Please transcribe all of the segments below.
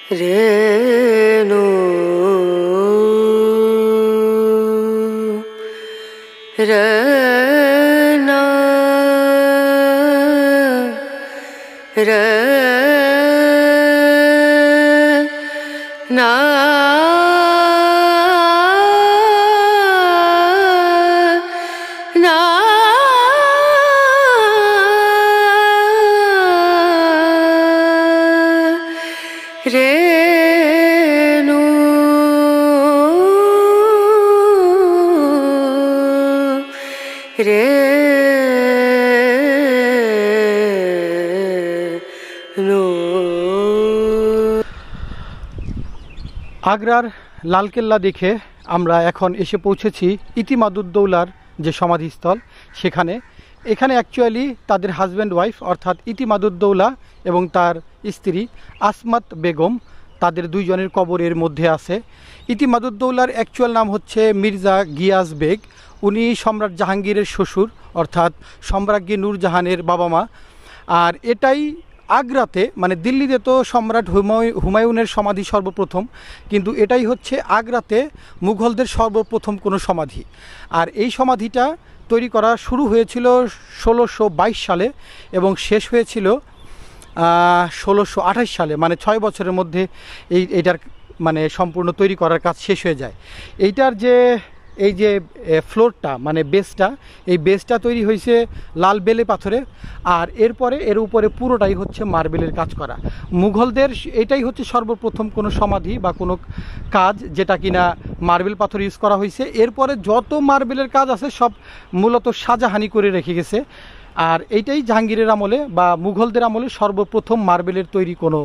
রেণু রনা রনা না রেণু রেণু। আগ্রার লালকেল্লা দেখে আমরা এখন এসে পৌঁছেছি ইতিমাদুদ্দৌলার যে সমাধিস্থল সেখানে। এখানে অ্যাকচুয়ালি তাদের হাজব্যান্ড ওয়াইফ অর্থাৎ ইতিমাদুদ্দৌলা এবং তার স্ত্রী আসমাত বেগম, তাদের দুইজনের কবর এর মধ্যে আছে। ইতিমাদুদ্দৌলার অ্যাকচুয়াল নাম হচ্ছে মির্জা গিয়াস বেগ। উনি সম্রাট জাহাঙ্গীরের শ্বশুর অর্থাৎ সম্রাজ্ঞী নূরজাহানের বাবা মা। আর এটাই আগ্রাতে, মানে দিল্লিতে তো সম্রাট হুমায়ুনের সমাধি সর্বপ্রথম, কিন্তু এটাই হচ্ছে আগ্রাতে মুঘলদের সর্বপ্রথম কোনো সমাধি। আর এই সমাধিটা তৈরি করা শুরু হয়েছিল 1622 সালে এবং শেষ হয়েছিল 1628 সালে, মানে 6 বছরের মধ্যে এইটার মানে সম্পূর্ণ তৈরি করার কাজ শেষ হয়ে যায়। এইটার যে এই যে ফ্লোরটা মানে বেসটা, এই বেসটা তৈরি হয়েছে লাল বেলে পাথরে, আর এরপরে এর উপরে পুরোটাই হচ্ছে মার্বেলের কাজ করা। মুঘলদের এটাই হচ্ছে সর্বপ্রথম কোনো সমাধি বা কোনো কাজ যেটা কিনা মার্বেল পাথর ইউজ করা হয়েছে। এরপরে যত মার্বেলের কাজ আছে সব মূলত শাহজাহানি করে রেখে গেছে। আর এইটাই জাহাঙ্গীরের আমলে বা মুঘলদের আমলে সর্বপ্রথম মার্বেলের তৈরি কোনো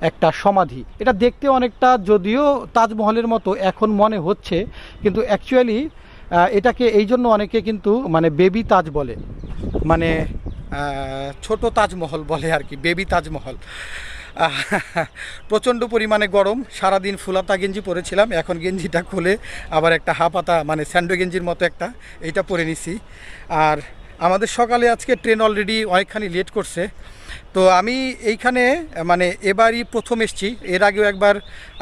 একটা সমাধি। এটা দেখতে অনেকটা যদিও তাজমহলের মতো এখন মনে হচ্ছে, কিন্তু অ্যাকচুয়ালি এটাকে এই জন্য অনেকে কিন্তু মানে বেবি তাজ বলে, মানে ছোট তাজমহল বলে আর কি, বেবি তাজমহল। প্রচণ্ড পরিমাণে গরম, সারাদিন ফুলাতা গেঞ্জি পরেছিলাম, এখন গেঞ্জিটা খুলে আবার একটা হাফাতা মানে স্যান্ডো গেঞ্জির মতো একটা এইটা পরে নিছি। আর আমাদের সকালে আজকে ট্রেন অলরেডি অনেকখানি লেট করছে। তো আমি এইখানে মানে এবারই প্রথম এসেছি। এর আগেও একবার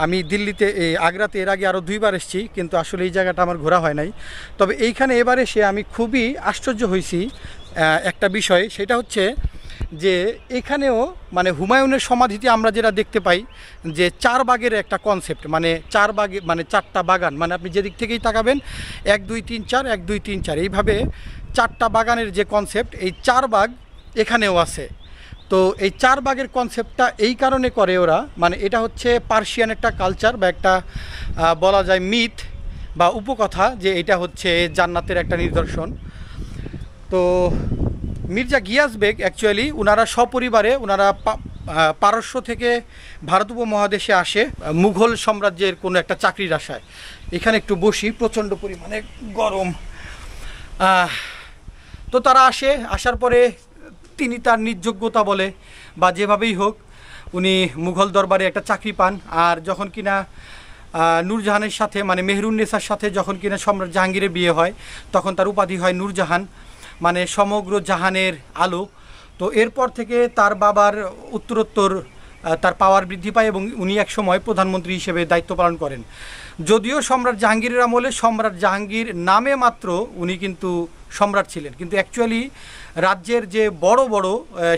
আমি দিল্লিতে আগ্রাতে এর আগে আরও 2 বার এসেছি, কিন্তু আসলে এই জায়গাটা আমার ঘোরা হয় নাই। তবে এইখানে এবার এসে আমি খুবই আশ্চর্য হয়েছি একটা বিষয়, সেটা হচ্ছে যে এখানেও মানে হুমায়ুনের সমাধিতে আমরা যেটা দেখতে পাই যে 4 বাগের একটা কনসেপ্ট, মানে 4 বাগে মানে 4টা বাগান, মানে আপনি যেদিক থেকেই তাকাবেন 1 2 3 4 1 2 3 4 এইভাবে 4টা বাগানের যে কনসেপ্ট, এই 4 বাগ এখানেও আছে। তো এই 4 বাগের কনসেপ্টটা এই কারণে করে ওরা, মানে এটা হচ্ছে পার্সিয়ান একটা কালচার বা একটা বলা যায় মিথ বা উপকথা, যে এটা হচ্ছে জান্নাতের একটা নিদর্শন। তো মির্জা গিয়াস বেগ অ্যাকচুয়ালি ওনারা সপরিবারে ওনারা পারস্য থেকে ভারত উপমহাদেশে আসে মুঘল সাম্রাজ্যের কোনো একটা চাকরির আশায়। এখানে একটু বসি, প্রচণ্ড পরিমাণে গরম। তো তারা আসার পরে তিনি তার নিজ-যোগ্যতা বলে বা যেভাবেই হোক উনি মুঘল দরবারে একটা চাকরি পান। আর যখন কিনা নূরজাহানের সাথে মানে মেহরুন্নেসার সাথে যখন কিনা সম্রাট জাহাঙ্গীরের বিয়ে হয়, তখন তার উপাধি হয় নূরজাহান, মানে সমগ্র জাহানের আলো। তো এরপর থেকে তার বাবার উত্তরোত্তর তার পাওয়ার বৃদ্ধি পায় এবং উনি এক সময় প্রধানমন্ত্রী হিসেবে দায়িত্ব পালন করেন। যদিও সম্রাট জাহাঙ্গীরের আমলে সম্রাট জাহাঙ্গীর নামে মাত্র উনি কিন্তু সম্রাট ছিলেন, কিন্তু অ্যাকচুয়ালি রাজ্যের যে বড় বড়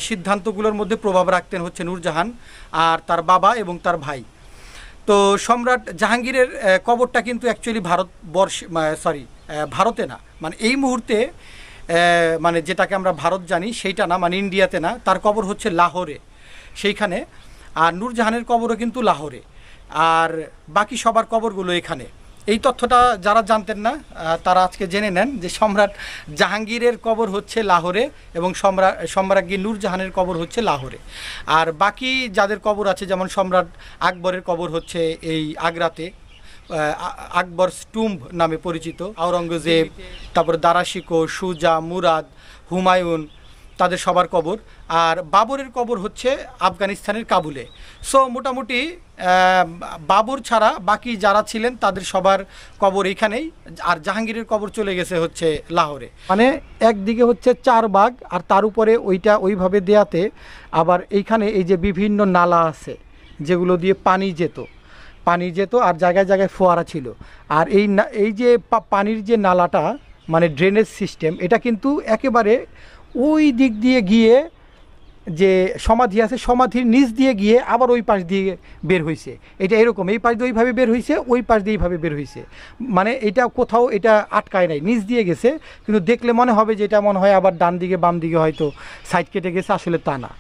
সিদ্ধান্তগুলোর মধ্যে প্রভাব রাখতেন হচ্ছে নূরজাহান আর তার বাবা এবং তার ভাই। তো সম্রাট জাহাঙ্গীরের কবরটা কিন্তু অ্যাকচুয়ালি ভারতে না, মানে এই মুহূর্তে মানে যেটাকে আমরা ভারত জানি সেইটা না, মানে ইন্ডিয়াতে না, তার কবর হচ্ছে লাহোরে সেইখানে। আর নূরজাহানের কবরও কিন্তু লাহোরে, আর বাকি সবার কবরগুলো এখানে। এই তথ্যটা যারা জানতেন না তারা আজকে জেনে নেন যে সম্রাট জাহাঙ্গীরের কবর হচ্ছে লাহোরে এবং সম্রাজ্ঞী নূরজাহানের কবর হচ্ছে লাহোরে। আর বাকি যাদের কবর আছে, যেমন সম্রাট আকবরের কবর হচ্ছে এই আগ্রাতে, আকবর টুম্ব নামে পরিচিত। আওরঙ্গজেব, তারপর দারাশিকো, সুজা, মুরাদ, হুমায়ুন, তাদের সবার কবর। আর বাবরের কবর হচ্ছে আফগানিস্তানের কাবুলে। সো মোটামুটি বাবর ছাড়া বাকি যারা ছিলেন তাদের সবার কবর এইখানেই। আর জাহাঙ্গীরের কবর চলে গেছে হচ্ছে লাহোরে। মানে একদিকে হচ্ছে 4 বাগ আর তার উপরে ওইটা ওইভাবে দেয়াতে আবার এইখানে এই যে বিভিন্ন নালা আছে, যেগুলো দিয়ে পানি যেত আর জায়গায় জায়গায় ফোয়ারা ছিল। আর এই যে পানির যে নালাটা মানে ড্রেনেজ সিস্টেম, এটা কিন্তু একেবারে ওই দিক দিয়ে গিয়ে যে সমাধি আছে সমাধির নিচ দিয়ে গিয়ে আবার ওই পাশ দিয়ে বের হয়েছে। এটা এরকম, এই পাশ দিয়ে ওইভাবে বের হয়েছে, ওই পাশ দিয়ে এইভাবে বের হয়েছে, মানে এটা কোথাও এটা আটকায় নাই, নিচ দিয়ে গেছে। কিন্তু দেখলে মনে হবে যে এটা মনে হয় আবার ডান দিকে বাম দিকে হয়তো সাইড কেটে গেছে, আসলে তা না।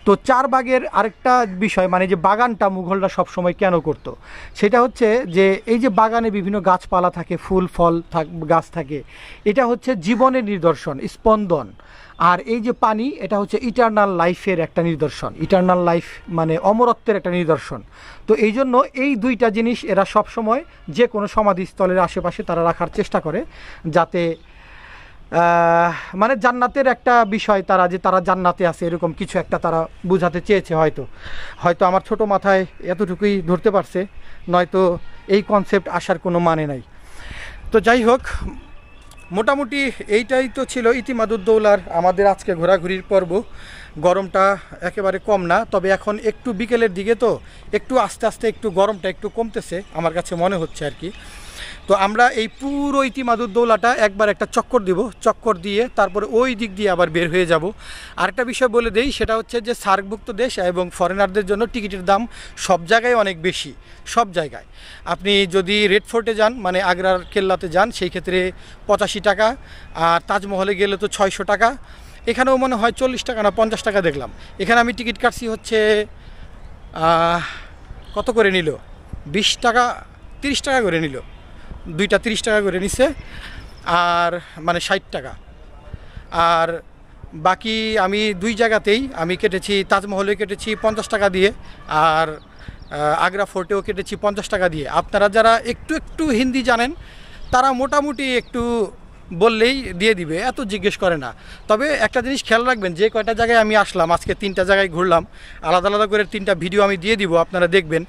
তো চারবাগের আরেকটা বিষয়, মানে যে বাগানটা মুঘলরা সবসময় কেন করতো, সেটা হচ্ছে যে এই যে বাগানে বিভিন্ন গাছপালা থাকে, ফুল ফল গাছ থাকে, এটা হচ্ছে জীবনের নিদর্শন, স্পন্দন। আর এই যে পানি, এটা হচ্ছে ইটারনাল লাইফের একটা নিদর্শন, ইটারনাল লাইফ মানে অমরত্বের একটা নিদর্শন। তো এই জন্য এই দুইটা জিনিস এরা সবসময় যে কোনো সমাধিস্থলের আশেপাশে তারা রাখার চেষ্টা করে, যাতে মানে জান্নাতের একটা বিষয়, তারা জান্নাতে আছে এরকম কিছু একটা তারা বোঝাতে চেয়েছে। হয়তো আমার ছোট মাথায় এতটুকুই ধরতে পারছে, নয়তো এই কনসেপ্ট আসার কোনো মানে নাই। তো যাই হোক, মোটামুটি এইটাই তো ছিল ইতিমাদুদ্দৌলার আমাদের আজকে ঘোরাঘুরির পর্ব। গরমটা একেবারে কম না, তবে এখন একটু বিকেলের দিকে তো একটু আস্তে আস্তে একটু গরমটা একটু কমতেছে আমার কাছে মনে হচ্ছে আর কি। তো আমরা এই পুরো ইতিমাদুদ্দৌলাটা একবার একটা চক্কর দিব, চক্কর দিয়ে তারপরে ওই দিক দিয়ে আবার বের হয়ে যাব। আরেকটা বিষয় বলে দেই, সেটা হচ্ছে যে সার্কভুক্ত দেশ এবং ফরেনারদের জন্য টিকিটের দাম সব জায়গায় অনেক বেশি, সব জায়গায়। আপনি যদি রেড ফোর্টে যান, মানে আগ্রার কেল্লাতে যান, সেই ক্ষেত্রে 85 টাকা, আর তাজমহলে গেলে তো 600 টাকা। এখানেও মনে হয় 40 টাকা না 50 টাকা দেখলাম। এখানে আমি টিকিট কাটছি হচ্ছে কত করে নিল, 20 টাকা 30 টাকা করে নিল, দুইটা 30 টাকা করে নিছে, আর মানে 60 টাকা। আর বাকি আমি দুই জায়গাতেই আমি কেটেছি, তাজমহলে কেটেছি 50 টাকা দিয়ে, আর আগ্রা ফোর্টেও কেটেছি 50 টাকা দিয়ে। আপনারা যারা একটু একটু হিন্দি জানেন তারা মোটামুটি একটু বললেই দিয়ে দিবে, এত জিজ্ঞেস করে না। তবে একটা জিনিস খেয়াল রাখবেন, যে কয়টা জায়গায় আমি আসলাম, আজকে 3টা জায়গায় ঘুরলাম, আলাদা আলাদা করে 3টা ভিডিও আমি দিয়ে দিব, আপনারা দেখবেন।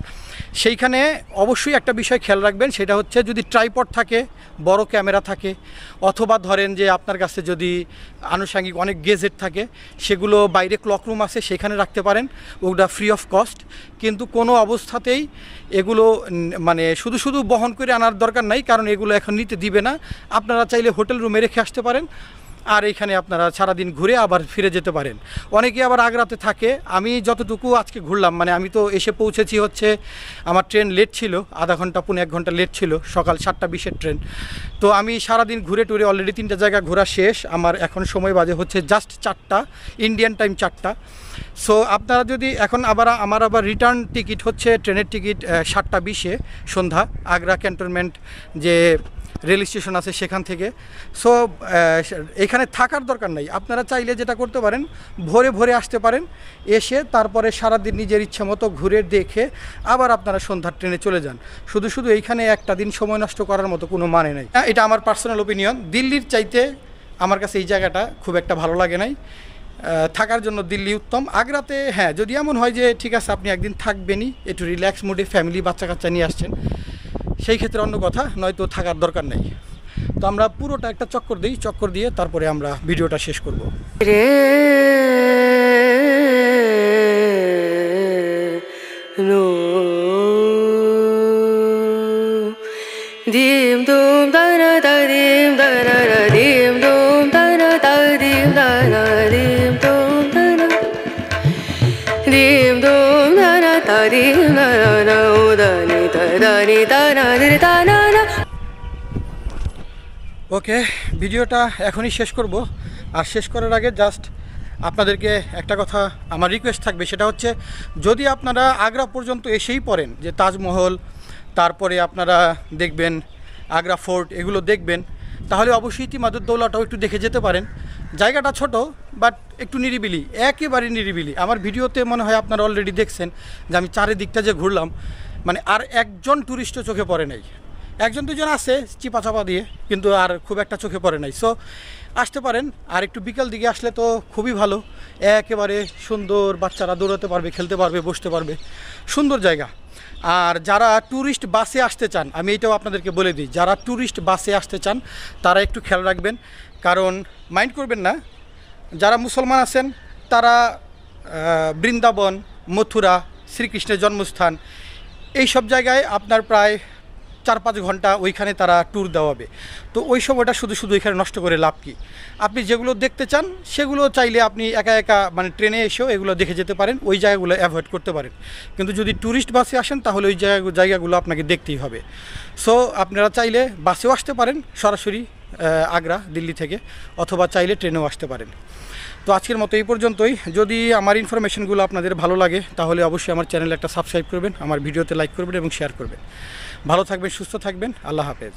সেইখানে অবশ্যই একটা বিষয় খেয়াল রাখবেন, সেটা হচ্ছে যদি ট্রাইপড থাকে, বড় ক্যামেরা থাকে, অথবা ধরেন যে আপনার কাছে যদি আনুষঙ্গিক অনেক গেজেট থাকে, সেগুলো বাইরে ক্লকরুম আছে সেখানে রাখতে পারেন, ওটা ফ্রি অফ কস্ট। কিন্তু কোনো অবস্থাতেই এগুলো মানে শুধু শুধু বহন করে আনার দরকার নাই, কারণ এগুলো এখন নিতে দিবে না। আপনারা চাইলে হোটেল রুমে রেখে আসতে পারেন, আর এইখানে আপনারা সারাদিন ঘুরে আবার ফিরে যেতে পারেন। অনেকে আবার আগ্রাতে থাকে। আমি যতটুকু আজকে ঘুরলাম, মানে আমি তো এসে পৌঁছেছি হচ্ছে, আমার ট্রেন লেট ছিল, আধা ঘন্টা 1.5 ঘন্টা লেট ছিল, সকাল 7:20-এর ট্রেন। তো আমি সারাদিন ঘুরে টুরে অলরেডি 3টা জায়গা ঘোরা শেষ। আমার এখন সময় বাজে হচ্ছে জাস্ট 4টা, ইন্ডিয়ান টাইম 4টা। সো আপনারা যদি এখন আমার আবার রিটার্ন টিকিট হচ্ছে, ট্রেনের টিকিট 7:20-এ সন্ধ্যা, আগ্রা ক্যান্টনমেন্ট যে রেল স্টেশন আছে সেখান থেকে। সো এখানে থাকার দরকার নাই, আপনারা চাইলে যেটা করতে পারেন, ভোরে ভোরে আসতে পারেন, এসে তারপরে সারাদিন নিজের ইচ্ছে মতো ঘুরে দেখে আবার আপনারা সন্ধ্যার ট্রেনে চলে যান। শুধু শুধু এইখানে একটা দিন সময় নষ্ট করার মতো কোনো মানে নেই। এটা আমার পার্সোনাল ওপিনিয়ন। দিল্লির চাইতে আমার কাছে এই জায়গাটা খুব একটা ভালো লাগে নাই, থাকার জন্য দিল্লি উত্তম। আগ্রাতে হ্যাঁ, যদি এমন হয় যে ঠিক আছে আপনি একদিন থাকবেনই, একটু রিল্যাক্স মুডে ফ্যামিলি বাচ্চা কাচ্চা নিয়ে আসছেন, সেই ক্ষেত্রে অন্য কথা, নয়তো থাকার দরকার নেই। তো আমরা পুরোটা একটা চক্কর দিই, চক্কর দিয়ে তারপরে আমরা ভিডিওটা শেষ করব। রে নো দিম দুম দানা দা দিম দানা দা দিম দুম দানা দা দিম দানা দিম দুম দানা দিম দুম দানা দা দিম দানা উদানি দানি দানা দিরে দানা। ওকে, ভিডিওটা এখনই শেষ করব। আর শেষ করার আগে জাস্ট আপনাদেরকে একটা কথা আমার রিকোয়েস্ট থাকবে, সেটা হচ্ছে যদি আপনারা আগ্রা পর্যন্ত এসেই পড়েন, যে তাজমহল, তারপরে আপনারা দেখবেন আগ্রা ফোর্ট, এগুলো দেখবেন, তাহলে অবশ্যই ইতিমাদুদ্দৌলাটাও একটু দেখে যেতে পারেন। জায়গাটা ছোট, বাট একটু নিরিবিলি, একেবারে নিরিবিলি। আমার ভিডিওতে মনে হয় আপনারা অলরেডি দেখছেন যে আমি চারিদিকটা যে ঘুরলাম, মানে আর একজন ট্যুরিস্টও চোখে পড়ে নাই। 1-2জন আছে চিপা চাপা দিয়ে, কিন্তু আর খুব একটা চোখে পড়ে নাই। সো আসতে পারেন, আর একটু বিকাল দিকে আসলে তো খুবই ভালো। একেবারে সুন্দর, বাচ্চারা দৌড়াতে পারবে, খেলতে পারবে, বসতে পারবে, সুন্দর জায়গা। আর যারা ট্যুরিস্ট বাসে আসতে চান, আমি এটাও আপনাদেরকে বলে দিই, যারা ট্যুরিস্ট বাসে আসতে চান তারা একটু খেয়াল রাখবেন, কারণ মাইন্ড করবেন না, যারা মুসলমান আছেন তারা বৃন্দাবন, মথুরা, শ্রীকৃষ্ণের জন্মস্থান, এই সব জায়গায় আপনার প্রায় 4-5 ঘন্টা ওইখানে তারা ট্যুর দেওয়াবে। তো ওই সময়টা শুধু শুধু এখানে নষ্ট করে লাভ কি? আপনি যেগুলো দেখতে চান সেগুলো চাইলে আপনি একা একা মানে ট্রেনে এসেও এগুলো দেখে যেতে পারেন, ওই জায়গাগুলো অ্যাভয়েড করতে পারেন। কিন্তু যদি ট্যুরিস্ট বাসে আসেন তাহলে ওই জায়গাগুলো আপনাকে দেখতেই হবে। সো আপনারা চাইলে বাসেও আসতে পারেন সরাসরি আগ্রা দিল্লি থেকে, অথবা চাইলে ট্রেনেও আসতে পারেন। তো আজকের মতো এই পর্যন্তই। যদি আমার ইনফরমেশনগুলো আপনাদের ভালো লাগে তাহলে অবশ্যই আমার চ্যানেলে একটা সাবস্ক্রাইব করবেন, আমার ভিডিওতে লাইক করবেন এবং শেয়ার করবেন। ভালো থাকবেন, সুস্থ থাকবেন, আল্লাহ হাফেজ।